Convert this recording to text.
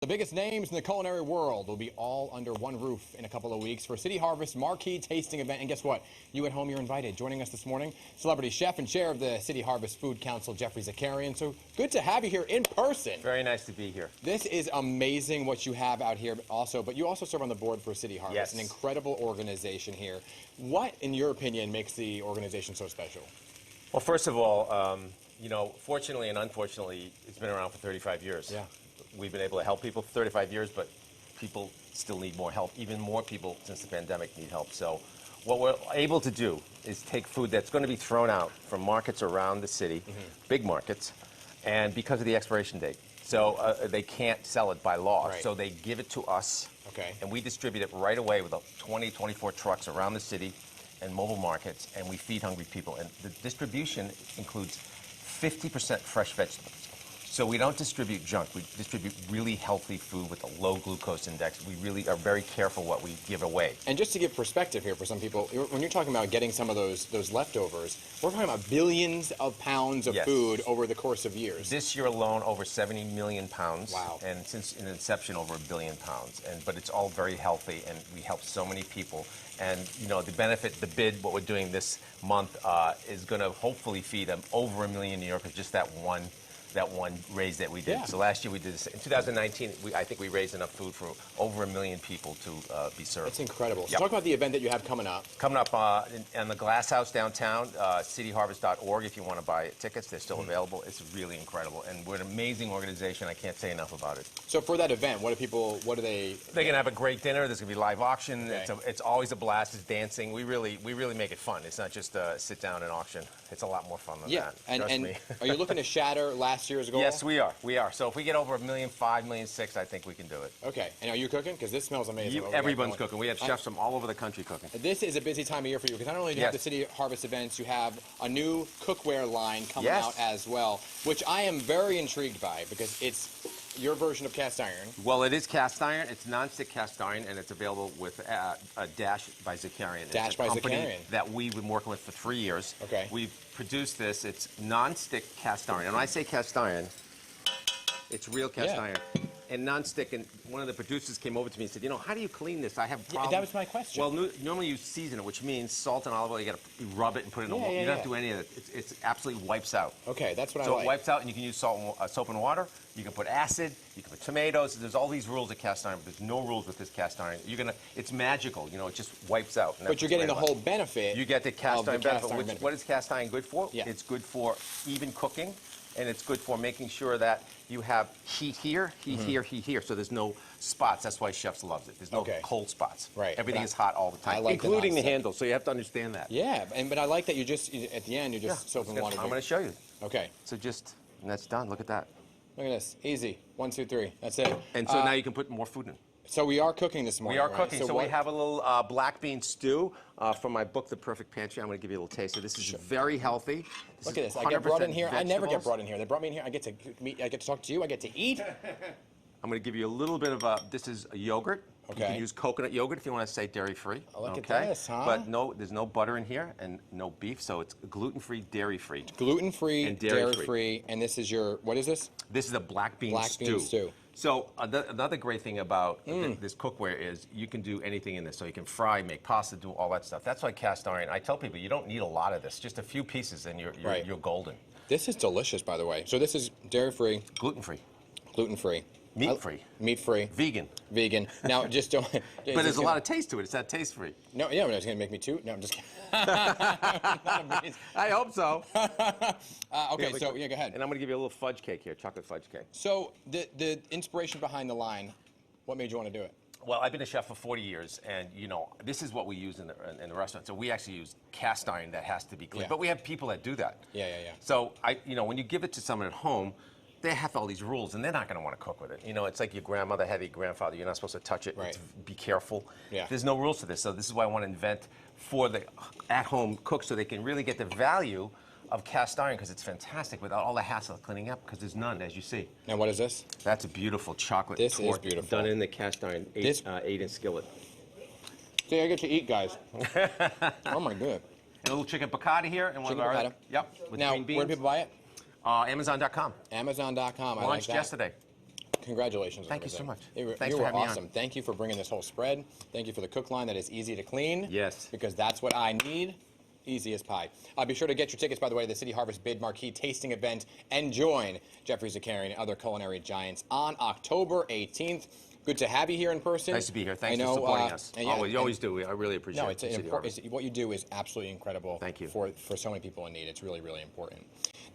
The biggest names in the culinary world will be all under one roof in a couple of weeks for City Harvest marquee tasting event. And guess what? You at home, you're invited. Joining us this morning, celebrity chef and chair of the City Harvest Food Council, Geoffrey Zakarian. So good to have you here in person. Very nice to be here. This is amazing what you have out here also, but you also serve on the board for City Harvest, yes. An incredible organization here. What, in your opinion, makes the organization so special? Well, first of all, fortunately and unfortunately, it's been around for 35 years. Yeah. We've been able to help people for 35 years, but people still need more help. Even more people since the pandemic need help. So what we're able to do is take food that's going to be thrown out from markets around the city, big markets, and because of the expiration date. So they can't sell it by law. Right. So they give it to us, and we distribute it right away with 20, 24 trucks around the city and mobile markets, and we feed hungry people. And the distribution includes 50% fresh vegetables. So we don't distribute junk. We distribute really healthy food with a low glucose index. We really are very careful what we give away. And just to give perspective here for some people, when you're talking about getting some of those leftovers, we're talking about billions of pounds of food over the course of years. This year alone, over 70 million pounds. Wow. And since inception, over 1 billion pounds. But it's all very healthy, and we help so many people. And, the benefit, the bid, what we're doing this month is going to hopefully feed over 1 million New Yorkers, just that one raise that we did. Yeah. So last year we did this. In 2019, I think we raised enough food for over 1 million people to be served. That's incredible. So Yep. talk about the event that you have coming up. Coming up in the Glass House downtown, cityharvest.org if you want to buy tickets. They're still available. It's really incredible. And we're an amazing organization. I can't say enough about it. So for that event, what do they... They're going to have a great dinner. There's going to be live auction. Okay. It's always a blast. It's dancing. We really make it fun. It's not just sit down and auction. It's a lot more fun than that. And are you looking to shatter last year's goal? Yes, we are. We are. So if we get over 1.5 million, 1.6 million, I think we can do it. Okay. And are you cooking? Because this smells amazing. Everyone's cooking. We have chefs from all over the country cooking. This is a busy time of year for you because not only do you have the City Harvest events, you have a new cookware line coming out as well, which I am very intrigued by because it's your version of cast iron. Well, it is cast iron. It's non-stick cast iron, and it's available with a Dash by Zakarian. Dash by Zakarian. That we've been working with for 3 years. Okay. We've produced this. It's non-stick cast iron. And when I say cast iron, it's real cast iron. And non-stick, and one of the producers came over to me and said, how do you clean this? I have problems. That was my question. Well, normally you season it, which means salt and olive oil. You got to rub it and put it in a water. You don't have to do any of it. It absolutely wipes out. Okay, that's what I like. like. So it wipes out, and you can use soap and water. You can put acid. You can put tomatoes. There's all these rules of cast iron, but there's no rules with this cast iron. It's magical. It just wipes out. But you're getting the whole benefit. You get the cast iron benefit. What is cast iron good for? Yeah. It's good for even cooking. And it's good for making sure that you have heat here, heat here, so there's no spots. That's why chefs love it. There's no cold spots. Right. Everything is hot all the time, like including the handle, so you have to understand that. Yeah, but I like that you just, at the end, you just soap and water. I'm going to show you. Okay. So and that's done. Look at that. Look at this. Easy. 1, 2, 3. That's it. And so now you can put more food in. So we are cooking this morning, We are cooking. Right? So we have a little black bean stew from my book, The Perfect Pantry. I'm going to give you a little taste. So this is very healthy. Look at this. I get brought in here. I never get brought in here. They brought me in here. I get to meet. I get to talk to you. I get to eat. I'm going to give you a little bit of this is a yogurt. Okay. You can use coconut yogurt if you want to say dairy-free. Oh, look at this, huh? But there's no butter in here and no beef, so it's gluten-free, dairy-free. Gluten-free, and dairy-free. And this is what is this? This is a black bean stew. Black bean stew. So another great thing about this cookware is you can do anything in this. So you can fry, make pasta, do all that stuff. That's why cast iron. I tell people you don't need a lot of this. Just a few pieces and you're golden. This is delicious, by the way. So this is dairy-free. Gluten-free. Gluten-free. Meat-free. Meat-free. Vegan. Vegan. Now, just don't... But there's a lot of taste to it. It's not taste-free. No, yeah, but it's going to make me too. No, I'm just kidding. I hope so. Okay, so, go ahead. And I'm going to give you a little fudge cake here, chocolate fudge cake. So, the inspiration behind the line, what made you want to do it? Well, I've been a chef for 40 years, and, this is what we use in the restaurant. So we actually use cast iron that has to be clean. Yeah. But we have people that do that. Yeah. So, when you give it to someone at home, they have all these rules, and they're not going to want to cook with it. It's like your grandmother had your grandfather. You're not supposed to touch it. Right. Be careful. Yeah. There's no rules to this. So this is why I want to invent for the at-home cook so they can really get the value of cast iron because it's fantastic without all the hassle of cleaning up because there's none, as you see. Now, what is this? That's a beautiful chocolate This torte is beautiful. done in the cast iron 8-inch skillet. See, I get to eat, guys. Oh, my God. And a little chicken piccata here. And chicken piccata. Yep. With now, green beans. where do people buy it? Amazon.com. Amazon.com. I like Launched that. yesterday. congratulations. Thank you so much. You Thanks were for having me awesome. on. Thank you for bringing this whole spread. Thank you for the cook line that is easy to clean. Yes. Because that's what I need. Easy as pie. Be sure to get your tickets, by the way, to the City Harvest Bid Marquee Tasting Event and join Geoffrey Zakarian and other culinary giants on October 18th. Good to have you here in person. Nice to be here. Thanks for supporting us. Yeah, you always do. I really appreciate it. No, it's what you do is absolutely incredible. Thank you. For so many people in need. It's really, really important.